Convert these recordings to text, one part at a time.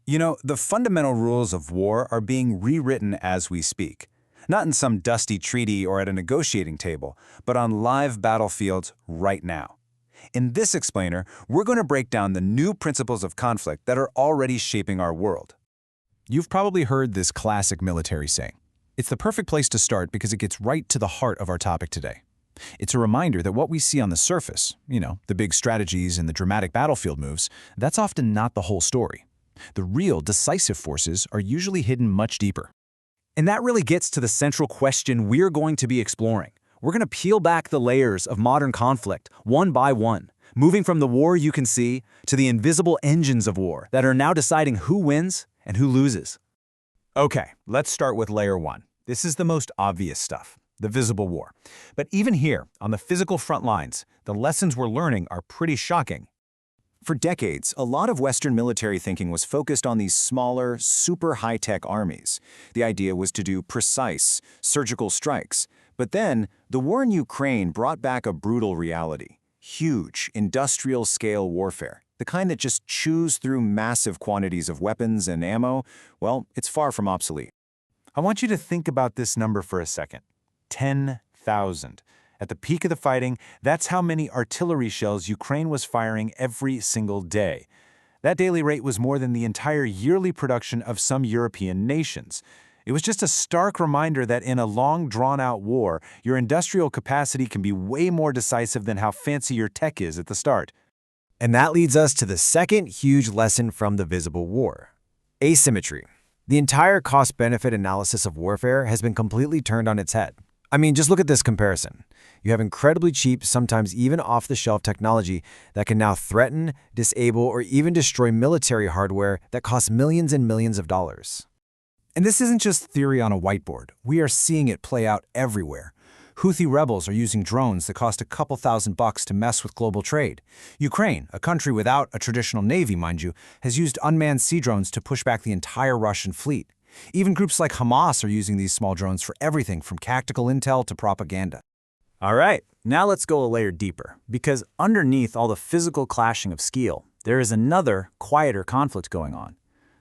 You know, the fundamental rules of war are being rewritten as we speak. Not in some dusty treaty or at a negotiating table, but on live battlefields right now. In this explainer, we're going to break down the new principles of conflict that are already shaping our world. You've probably heard this classic military saying. It's the perfect place to start because it gets right to the heart of our topic today. It's a reminder that what we see on the surface, the big strategies and the dramatic battlefield moves, that's often not the whole story. The real decisive forces are usually hidden much deeper. And that really gets to the central question we're going to be exploring. We're going to peel back the layers of modern conflict, one by one, moving from the war you can see to the invisible engines of war that are now deciding who wins and who loses. Okay, let's start with layer one. This is the most obvious stuff, the visible war. But even here, on the physical front lines, the lessons we're learning are pretty shocking. For decades, a lot of Western military thinking was focused on these smaller, super high-tech armies. The idea was to do precise, surgical strikes. But then, the war in Ukraine brought back a brutal reality. Huge, industrial-scale warfare. The kind that just chews through massive quantities of weapons and ammo, well, it's far from obsolete. I want you to think about this number for a second. 10,000. At the peak of the fighting, that's how many artillery shells Ukraine was firing every single day. That daily rate was more than the entire yearly production of some European nations. It was just a stark reminder that in a long, drawn-out war, your industrial capacity can be way more decisive than how fancy your tech is at the start. And that leads us to the second huge lesson from the visible war: asymmetry. The entire cost-benefit analysis of warfare has been completely turned on its head. I mean, just look at this comparison. You have incredibly cheap, sometimes even off-the-shelf technology that can now threaten, disable, or even destroy military hardware that costs millions and millions of dollars. And this isn't just theory on a whiteboard. We are seeing it play out everywhere. Houthi rebels are using drones that cost a couple $1,000 to mess with global trade. Ukraine, a country without a traditional navy, mind you, has used unmanned sea drones to push back the entire Russian fleet. Even groups like Hamas are using these small drones for everything from tactical intel to propaganda. All right, now let's go a layer deeper, because underneath all the physical clashing of steel, there is another, quieter conflict going on.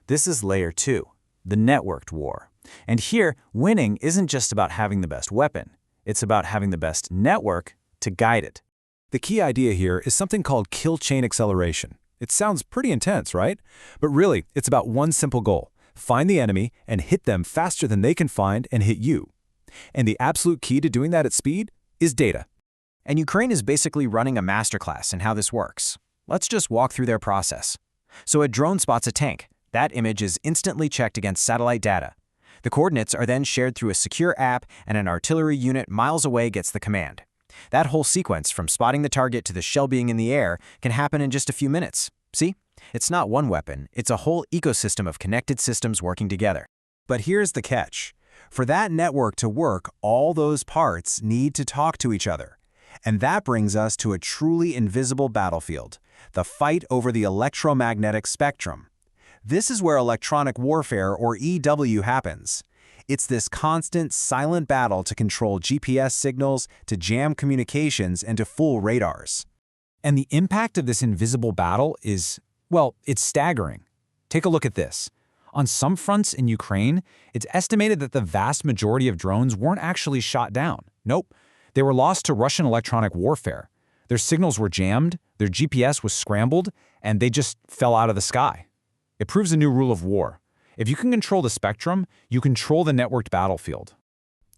This is layer 2, the networked war. And here, winning isn't just about having the best weapon. It's about having the best network to guide it. The key idea here is something called kill chain acceleration. It sounds pretty intense, right? But really, it's about one simple goal: find the enemy and hit them faster than they can find and hit you. And the absolute key to doing that at speed is data. And Ukraine is basically running a masterclass in how this works. Let's just walk through their process. So a drone spots a tank. That image is instantly checked against satellite data. The coordinates are then shared through a secure app, and an artillery unit miles away gets the command. That whole sequence, from spotting the target to the shell being in the air, can happen in just a few minutes. See? It's not one weapon, it's a whole ecosystem of connected systems working together. But here's the catch. For that network to work, all those parts need to talk to each other. And that brings us to a truly invisible battlefield, the fight over the electromagnetic spectrum. This is where electronic warfare, or EW, happens. It's this constant, silent battle to control GPS signals, to jam communications, and to fool radars. And the impact of this invisible battle is, well, it's staggering. Take a look at this. On some fronts in Ukraine, it's estimated that the vast majority of drones weren't actually shot down. Nope, they were lost to Russian electronic warfare. Their signals were jammed, their GPS was scrambled, and they just fell out of the sky. It proves a new rule of war. If you can control the spectrum, you control the networked battlefield.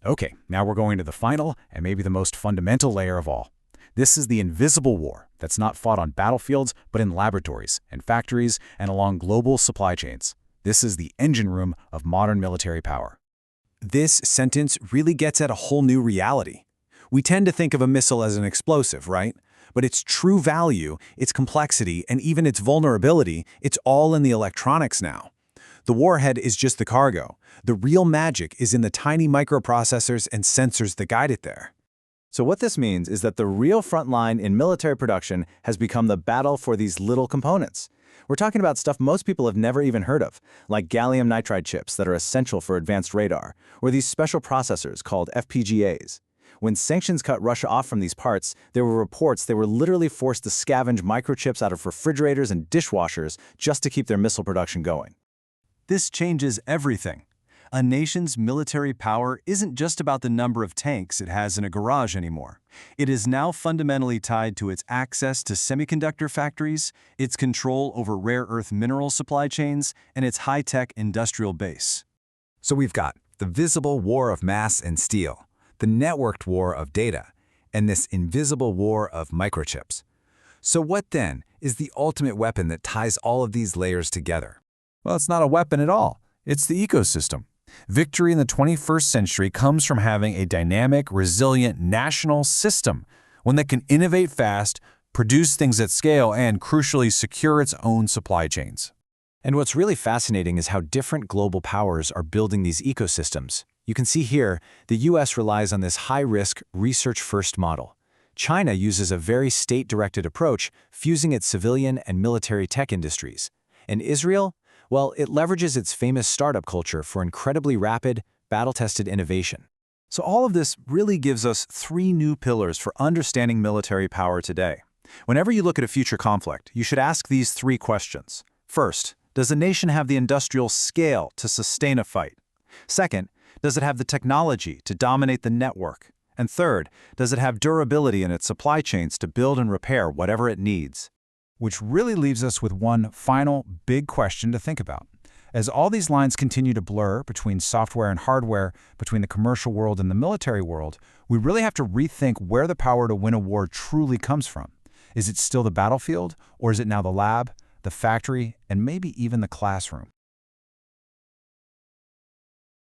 Okay, now we're going to the final and maybe the most fundamental layer of all. This is the invisible war that's not fought on battlefields, but in laboratories and factories and along global supply chains. This is the engine room of modern military power. This sentence really gets at a whole new reality. We tend to think of a missile as an explosive, right? But its true value, its complexity, and even its vulnerability, it's all in the electronics now. The warhead is just the cargo. The real magic is in the tiny microprocessors and sensors that guide it there. So what this means is that the real front line in military production has become the battle for these little components. We're talking about stuff most people have never even heard of, like gallium nitride chips that are essential for advanced radar, or these special processors called FPGAs. When sanctions cut Russia off from these parts, there were reports they were literally forced to scavenge microchips out of refrigerators and dishwashers just to keep their missile production going. This changes everything. A nation's military power isn't just about the number of tanks it has in a garage anymore. It is now fundamentally tied to its access to semiconductor factories, its control over rare earth mineral supply chains, and its high-tech industrial base. So we've got the visible war of mass and steel, the networked war of data, and this invisible war of microchips. So what then is the ultimate weapon that ties all of these layers together? Well, it's not a weapon at all. It's the ecosystem. Victory in the 21st century comes from having a dynamic, resilient national system, one that can innovate fast, produce things at scale, and crucially secure its own supply chains. And what's really fascinating is how different global powers are building these ecosystems. You can see here, the US relies on this high-risk, research-first model. China uses a very state-directed approach, fusing its civilian and military tech industries. And Israel? Well, it leverages its famous startup culture for incredibly rapid, battle-tested innovation. So all of this really gives us three new pillars for understanding military power today. Whenever you look at a future conflict, you should ask these three questions. First, does a nation have the industrial scale to sustain a fight? Second, does it have the technology to dominate the network? And third, does it have durability in its supply chains to build and repair whatever it needs? Which really leaves us with one final big question to think about. As all these lines continue to blur between software and hardware, between the commercial world and the military world, we really have to rethink where the power to win a war truly comes from. Is it still the battlefield, or is it now the lab, the factory, and maybe even the classroom?